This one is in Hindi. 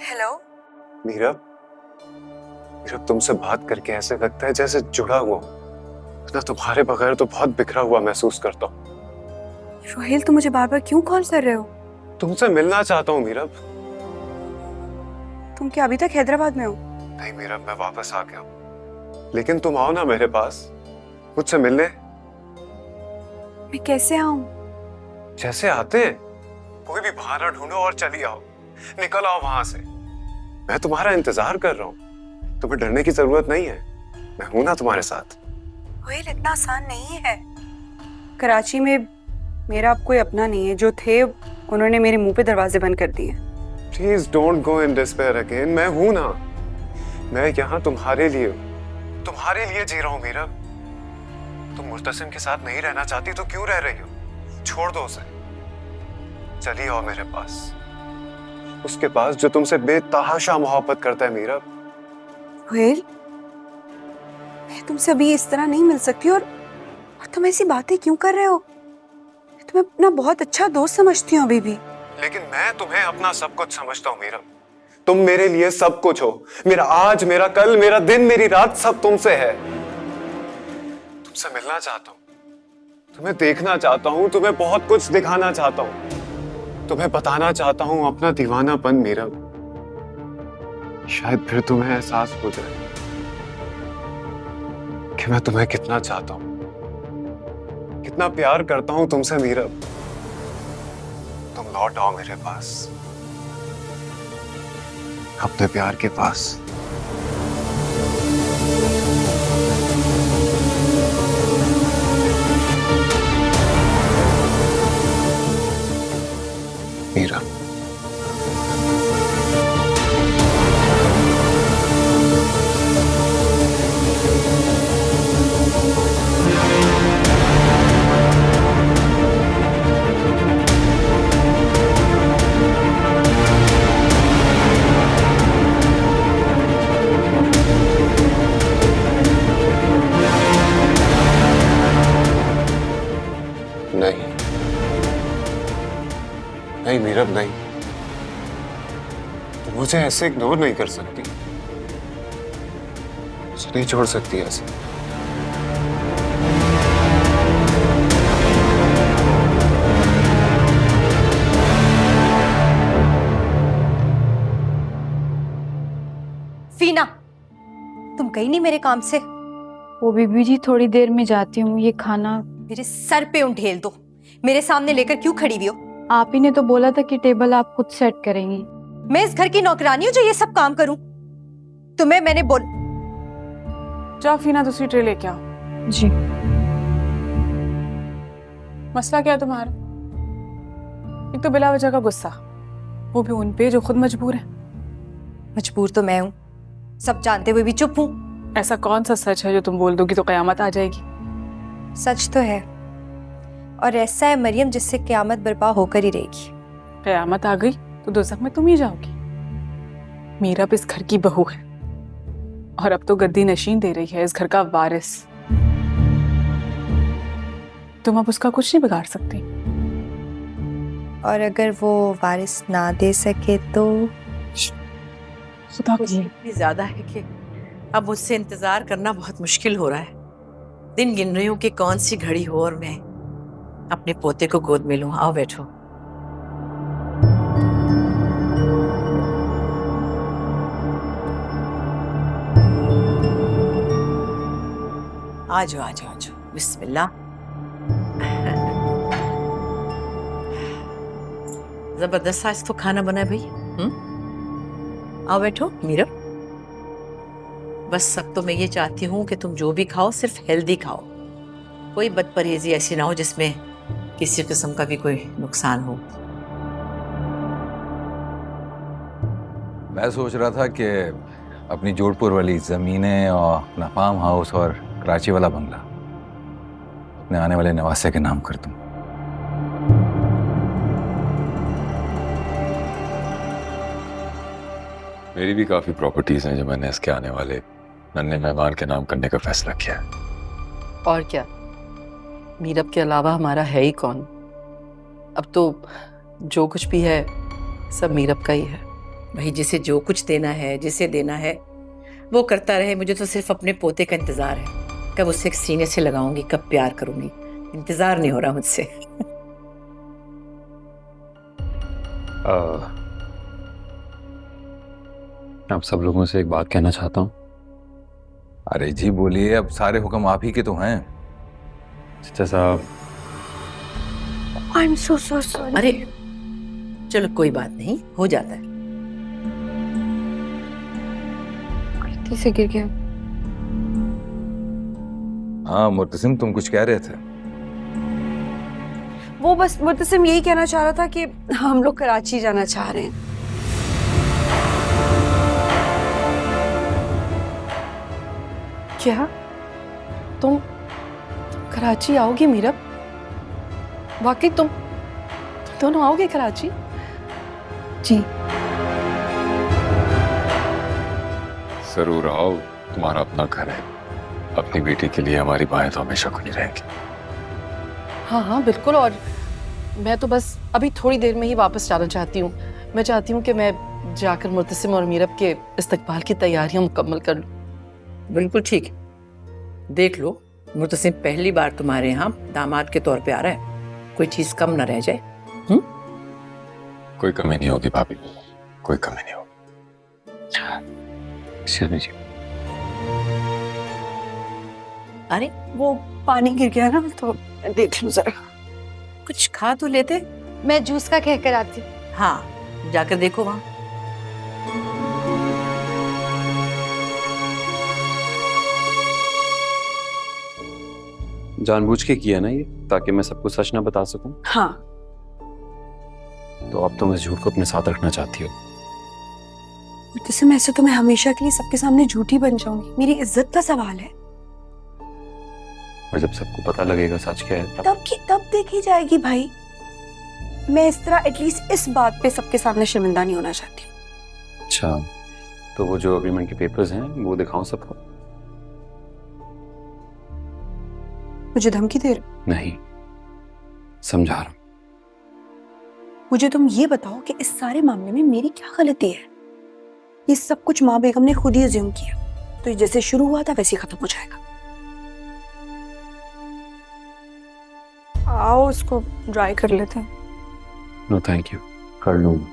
हेलो। मीरा, मीरा तुमसे बात करके ऐसे लगता है जैसे जुड़ा हुआ हूं। ना तुम्हारे बगैर तो बहुत बिखरा हुआ महसूस करता हूँ। रोहिल, तुम मुझे बार बार क्यों कॉल कर रहे हो? तुमसे मिलना चाहता हूँ मीरा। तुम क्या अभी तक हैदराबाद में हो? नहीं मीरा, मैं वापस आ गया हूँ, लेकिन तुम आओ ना मेरे पास मुझसे मिलने। मैं कैसे आऊं? जैसे आते हैं, कोई भी बहाना ढूंढो और चली आओ, निकल आओ वहां से। मैं तुम्हारा इंतजार कर रहा हूँ, तुम्हें डरने की जरूरत नहीं है, मैं हूं ना तुम्हारे साथ। रोहिल, इतना आसान नहीं है। कराची में मेरा अब कोई अपना नहीं है। जो थे उन्होंने मेरे मुंह पे दरवाजे बंद कर दिए। Please don't go in despair again. मैं हूं ना, मैं यहाँ तुम्हारे लिए जी रहा हूँ मीरा। तुम मुर्तसिम के साथ नहीं रहना चाहती तो क्यों रह रही हो? छोड़ दो उसे, चली आओ मेरे पास, उसके पास जो तुमसे बेतहाशा मोहब्बत करता है मीरा। रोहिल, मैं तुमसे अभी इस तरह नहीं मिल सकती। और तुम ऐसी बातें क्यों कर रहे हो? मैं तुम्हें अपना बहुत अच्छा दोस्त समझती हूँ अभी भी। लेकिन मैं तुम्हें अपना सब कुछ समझता हूँ मीरा। तुम मेरे लिए सब कुछ हो। मेरा आज, मेरा कल, मेरा दिन, मेरी रात सब तुमसे है। तुमसे मिलना चाहता हूँ, तुम्हें देखना चाहता हूँ, तुम्हें बहुत कुछ दिखाना चाहता हूँ, तुम्हें बताना चाहता हूँ अपना दीवानापन मीरा। शायद फिर तुम्हें एहसास हो जाए कि मैं तुम्हें कितना चाहता हूँ, कितना प्यार करता हूँ तुमसे मीरा। तुम लौट आओ मेरे पास, अपने प्यार के पास। मीरा, नहीं नहीं मीरा, नहीं। तुम मुझे ऐसे इग्नोर नहीं कर सकती, मुझे नहीं छोड़ सकती ऐसे। फीना, तुम गई नहीं मेरे काम से? वो बीबी जी थोड़ी देर में जाती हूँ। ये खाना मेरे सर पे ढेल दो। मेरे सामने लेकर क्यों खड़ी हुई हो? आप ही ने तो बोला था कि टेबल आप खुद सेट करेंगी। मैं इस घर की नौकरानी हूँ जो ये सब काम करूं? तुम्हें मैंने बोल। जाओ फीना, दूसरी ट्रे लेके आओ। जी। मसला क्या है तुम्हारा? एक तो बिला वजह का गुस्सा, वो भी उन पे जो खुद मजबूर है। मजबूर तो मैं हूँ, सब जानते हुए भी चुप हूँ। ऐसा कौन सा सच है जो तुम बोल दोगी तो कयामत आ जाएगी? सच तो है, और ऐसा है मरियम जिससे कयामत बर्पा होकर ही रहेगी। कयामत आ गई तो दोज़ख में तुम ही जाओगी। मीरा अब इस घर की बहू है और अब तो गद्दी नशीन दे रही है, इस घर का वारिस। तुम अब उसका कुछ नहीं बिगाड़ सकती। और अगर वो वारिस ना दे सके तो? खुदा खुशी इतनी ज्यादा है कि अब मुझसे इंतजार करना बहुत मुश्किल हो रहा है। दिन गिन रही हूँ कि कौन सी घड़ी हो और मैं अपने पोते को गोद में लूं। आओ बैठो। आ जाओ आ जाओ आ जाओ, बिस्मिल्लाह। जबरदस्त आज तो खाना बना है भाई। आओ बैठो मीरा। बस सब तो मैं ये चाहती हूँ कि तुम जो भी खाओ सिर्फ हेल्दी खाओ, कोई बदपरहेजी ऐसी ना हो जिसमें किसी किस्म का भी कोई नुकसान हो। मैं सोच रहा था कि अपनी जोधपुर वाली ज़मीनें और अपना फार्म हाउस और कराची वाला बंगला अपने आने वाले नवासे के नाम कर दूं। मेरी भी काफ़ी प्रॉपर्टीज़ हैं जो मैंने इसके आने वाले नन्हे मेहमान के नाम करने का फैसला किया है। और क्या, मीरब के अलावा हमारा है ही कौन? अब तो जो कुछ भी है सब मीरब का ही है। भाई जिसे जो कुछ देना है, जिसे देना है वो करता रहे। मुझे तो सिर्फ अपने पोते का इंतजार है, कब उससे सीने से लगाऊंगी, कब प्यार करूंगी। इंतजार नहीं हो रहा मुझसे। आप सब लोगों से एक बात कहना चाहता हूँ। अरे जी बोलिए, अब सारे हुक्म आप ही के तो हैं। चाचा साहब, आई एम सो सॉरी। अरे चलो कोई बात नहीं, हो जाता है। गलती से गिर गया। हाँ मुर्तसिम, तुम कुछ कह रहे थे। वो बस मुर्तसिम यही कहना चाह रहा था कि हम लोग कराची जाना चाह रहे हैं। क्या तुम कराची आओगी मीरा? वाकई तुम दोनों आओगे कराची? जी जरूर आओ, तुम्हारा अपना घर है। अपनी बेटी के लिए हमारी बाहें तो हमेशा खुली रहेंगी। हाँ हाँ बिल्कुल। और मैं तो बस अभी थोड़ी देर में ही वापस जाना चाहती हूँ। मैं चाहती हूँ कि मैं जाकर मुर्तसिम और मीरब के इस्तकबाल की तैयारियां मुकम्मल कर लूँ। बिल्कुल ठीक। देख लो, मुर्तसिम पहली बार तुम्हारे यहाँ दामाद के तौर पे आ रहा है, कोई चीज कम न रह जाए। कोई कमी नहीं होगी भाभी, कोई कमी नहीं होगी। एक्सक्यूज मी जी। अरे वो पानी गिर गया ना, तो देख लो जरा। कुछ खा तो लेते। मैं जूस का कह कर आती हूँ। हाँ जाकर देखो वहां। जानबूझ के किया ना ये, ताकि मैं सबको सच ना बता सकूं। हाँ तो अब तुम इस झूठ को अपने साथ रखना चाहती हो। मुर्तसिम, ऐसे तो मैं हमेशा के लिए सबके सामने झूठी बन जाऊंगी। मेरी इज्जत का सवाल है। और जब सबको पता लगेगा सच क्या है तब देखी जाएगी भाई। मैं इस तरह एटलीस्ट इस बात पे सबके सामने शर्मिंदा नहीं होना चाहती। अच्छा, तो वो जो अग्रीमेंट के पेपर्स हैं वो दिखाऊं सबको? मुझे धमकी दे रहे हो? नहीं, समझा रहा हूं। मुझे तुम ये बताओ कि इस सारे मामले में मेरी क्या गलती है? ये सब कुछ माँ बेगम ने खुद ही अज्यूम किया, तो ये जैसे शुरू हुआ था वैसे ही खत्म हो जाएगा। आओ इसको ड्राई कर लेते हैं। नो थैंक यू, कर लूंगा।